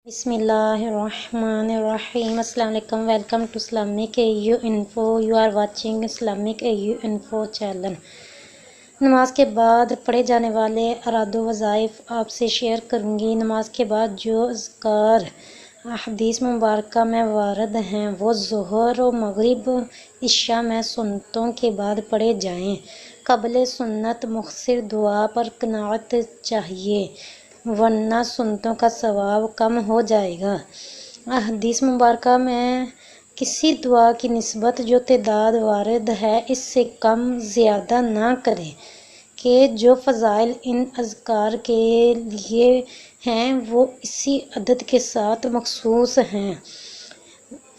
بسم اللہ الرحمن الرحیم۔ السلام علیکم، welcome to Islamic AU info. You are watching Islamic AU info channel. نماز کے بعد پڑھے جانے والے اراد و وظائف آپ سے شیئر کروں گی۔ نماز کے بعد جو اذکار احادیث مبارکہ میں وارد ہیں وہ ظہر و مغرب عشاء میں سنتوں کے بعد پڑھے جائیں۔ قبل سنت مختصر دعا پر قناعت چاہیے، ورنہ سنتوں کا ثواب کم ہو جائے گا۔ احادیث مبارکہ میں کسی دعا کی نسبت جو تعداد وارد ہے اس سے کم زیادہ نہ کریں کہ جو فضائل ان اذکار کے لیے ہیں وہ اسی عدد کے ساتھ مخصوص ہیں۔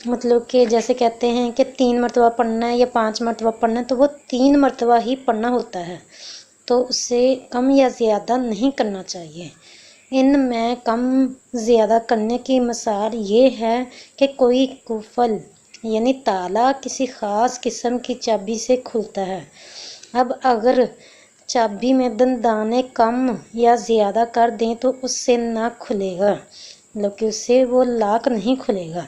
مطلب کہ جیسے کہتے ہیں کہ 3 مرتبہ پڑھنا ہے یا 5 مرتبہ پڑھنا ہے تو وہ 3 مرتبہ ہی پڑھنا ہوتا ہے، تو اس سے کم یا زیادہ نہیں کرنا چاہیے۔ ان میں کم زیادہ کرنے کی مثال یہ ہے کہ کوئی قفل یعنی تالا کسی خاص قسم کی چابی سے کھلتا ہے۔ اب اگر چابی میں دندانے کم یا زیادہ کر دیں تو اس سے نہ کھلے گا، مطلب کہ اس سے وہ لاک نہیں کھلے گا۔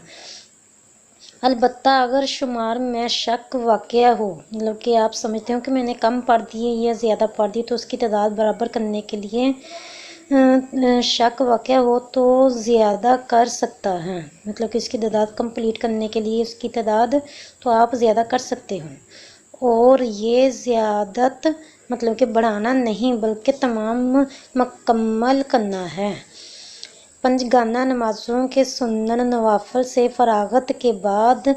البتہ اگر شمار میں شک واقع ہو، مطلب کہ آپ سمجھتے ہو کہ میں نے کم پڑھ دیے یا زیادہ پڑھ دی، تو اس کی تعداد برابر کرنے کے لیے شک واقع ہو تو زیادہ کر سکتا ہے، مطلب کہ اس کی تعداد کمپلیٹ کرنے کے لیے اس کی تعداد تو آپ زیادہ کر سکتے ہو، اور یہ زیادت مطلب کہ بڑھانا نہیں بلکہ تمام مکمل کرنا ہے۔ پنجگانہ نمازوں کے سنن نوافل سے فراغت کے بعد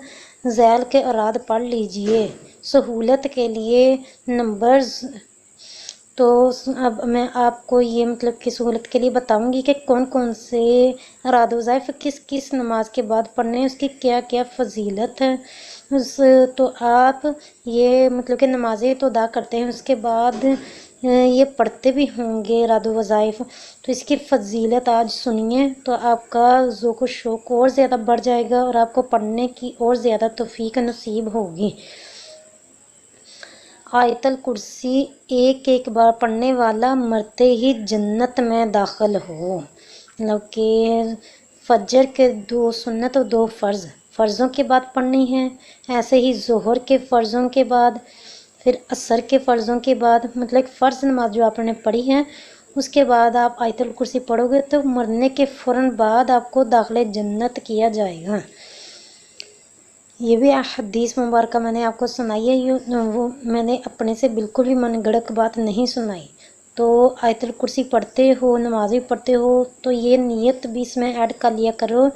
ذیل کے اراد پڑھ لیجئے۔ سہولت کے لیے نمبرز تو اب میں آپ کو یہ مطلب کہ سہولت کے لیے بتاؤں گی کہ کون کون سے اراد وظائف کس کس نماز کے بعد پڑھنے ہیں، اس کی کیا کیا فضیلت ہے۔ تو آپ یہ مطلب کہ نمازیں تو ادا کرتے ہیں، اس کے بعد یہ پڑھتے بھی ہوں گے اراد وظائف، تو اس کی فضیلت آج سنیے تو آپ کا ذوق و شوق اور زیادہ بڑھ جائے گا اور آپ کو پڑھنے کی اور زیادہ توفیق نصیب ہوگی۔ آیت الکرسی ایک بار پڑھنے والا مرتے ہی جنت میں داخل ہو، مطلب کہ فجر کے 2 سنت اور 2 فرضوں کے بعد پڑھنی ہے، ایسے ہی ظہر کے فرضوں کے بعد، پھر عصر کے فرضوں کے بعد، مطلب فرض نماز جو آپ نے پڑھی ہے اس کے بعد آپ آیت الکرسی پڑھو گے تو مرنے کے فوراً بعد آپ کو داخل جنت کیا جائے گا۔ یہ بھی حدیث مبارکہ میں نے آپ کو سنائی ہے، وہ میں نے اپنے سے بالکل بھی من گڑک بات نہیں سنائی۔ تو آیت الکرسی پڑھتے ہو، نماز بھی پڑھتے ہو تو یہ نیت بھی اس میں ایڈ کر لیا کرو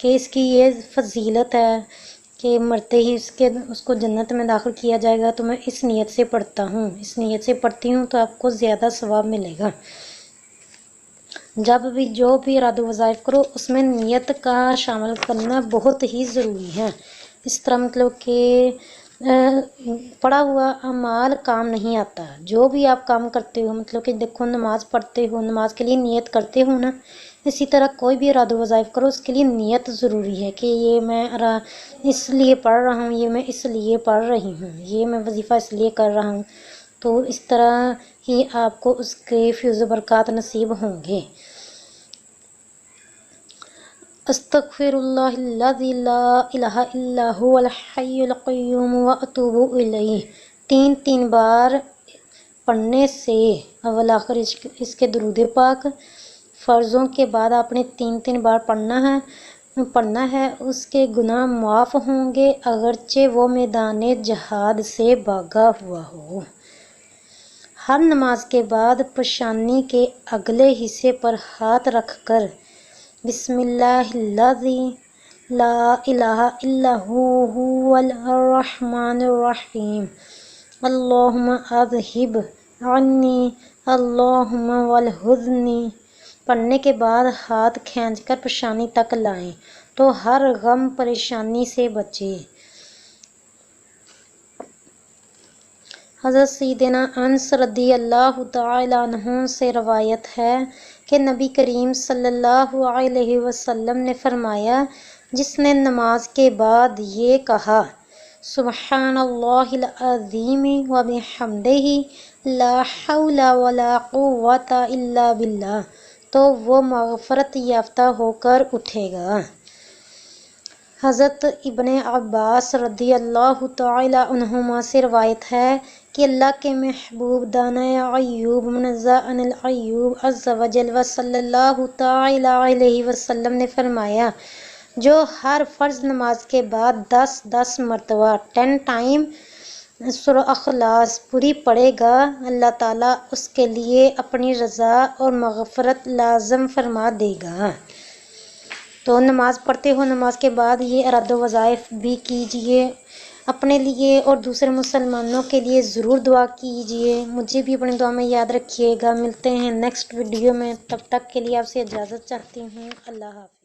کہ اس کی یہ فضیلت ہے کہ مرتے ہی اس کو جنت میں داخل کیا جائے گا، تو میں اس نیت سے پڑھتا ہوں، اس نیت سے پڑھتی ہوں تو آپ کو زیادہ ثواب ملے گا۔ جب بھی جو بھی اراد وظائف کرو اس میں نیت کا شامل کرنا بہت ہی ضروری ہے۔ اس طرح مطلب کہ پڑھا ہوا اعمال کام نہیں آتا۔ جو بھی آپ کام کرتے ہو، مطلب کہ دیکھو نماز پڑھتے ہو، نماز کے لیے نیت کرتے ہو نا، اسی طرح کوئی بھی اراد وظائف کرو اس کے لیے نیت ضروری ہے کہ یہ میں اس لیے پڑھ رہا ہوں، یہ میں اس لیے پڑھ رہی ہوں، یہ میں وظیفہ اس لیے کر رہا ہوں، تو اس طرح ہی آپ کو اس کے فیض و برکات نصیب ہوں گے۔ استغفر اللہ الذی لا الہ الا هو الحی القیوم واتوب الیہ 3 بار پڑھنے سے اول آخر اس کے درود پاک، فرضوں کے بعد آپ نے 3 بار پڑھنا ہے، اس کے گناہ معاف ہوں گے اگرچہ وہ میدان جہاد سے بھاگا ہوا ہو۔ ہر نماز کے بعد پیشانی کے اگلے حصے پر ہاتھ رکھ کر بسم اللہ الذی لا الہ الا هو الرحمن الرحیم اللہم اذہب عنی اللہم والحزن پڑھنے کے بعد ہاتھ کھینچ کر پیشانی تک لائیں تو ہر غم پریشانی سے بچے۔ حضرت سیدنا انس رضی اللہ تعالی عنہ سے روایت ہے کہ نبی کریم صلی اللہ علیہ وسلم نے فرمایا، جس نے نماز کے بعد یہ کہا سبحان اللہ العظیم وبحمدہ لا حول ولا قوة الا باللہ، تو وہ مغفرت یافتہ ہو کر اٹھے گا۔ حضرت ابن عباس رضی اللہ تعالی عنہما سے روایت ہے کہ اللہ کے محبوب دانہ ایوب منزہ عن العیوب عز وجل و صلی اللہ تعالی علیہ وسلم نے فرمایا، جو ہر فرض نماز کے بعد 10 مرتبہ 10 ٹائم سورہ اخلاص پوری پڑھے گا، اللہ تعالیٰ اس کے لیے اپنی رضا اور مغفرت لازم فرما دے گا۔ تو نماز پڑھتے ہو نماز کے بعد یہ اراد و وظائف بھی کیجئے، اپنے لیے اور دوسرے مسلمانوں کے لیے ضرور دعا کیجئے، مجھے بھی اپنی دعا میں یاد رکھیے گا۔ ملتے ہیں نیکسٹ ویڈیو میں، تب تک کے لیے آپ سے اجازت چاہتی ہوں۔ اللہ حافظ۔